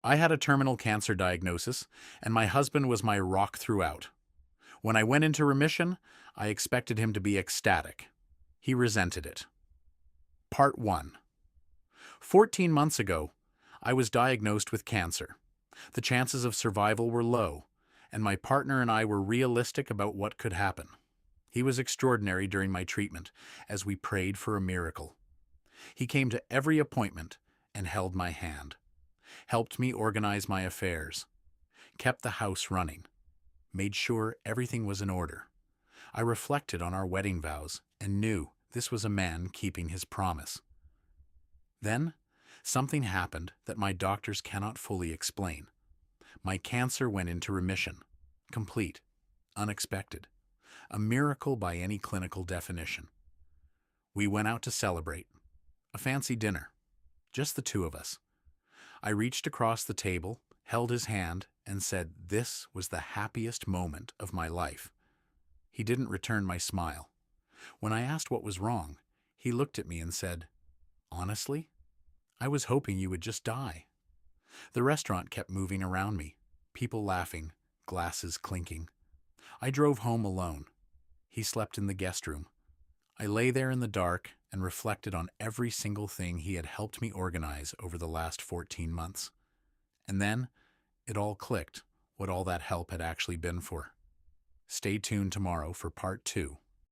I had a terminal cancer diagnosis, and my husband was my rock throughout. When I went into remission, I expected him to be ecstatic. He resented it. Part 1. 14 months ago, I was diagnosed with cancer. The chances of survival were low, and my partner and I were realistic about what could happen. He was extraordinary during my treatment, as we prayed for a miracle. He came to every appointment and held my hand, helped me organize my affairs, kept the house running, made sure everything was in order. I reflected on our wedding vows and knew this was a man keeping his promise. Then, something happened that my doctors cannot fully explain. My cancer went into remission. Complete. Unexpected. A miracle by any clinical definition. We went out to celebrate. A fancy dinner. Just the two of us. I reached across the table, held his hand, and said this was the happiest moment of my life. He didn't return my smile. When I asked what was wrong, he looked at me and said, "Honestly, I was hoping you would just die." The restaurant kept moving around me, people laughing, glasses clinking. I drove home alone. He slept in the guest room. I lay there in the dark and reflected on every single thing he had helped me organize over the last 14 months. And then, it all clicked what all that help had actually been for. Stay tuned tomorrow for part 2.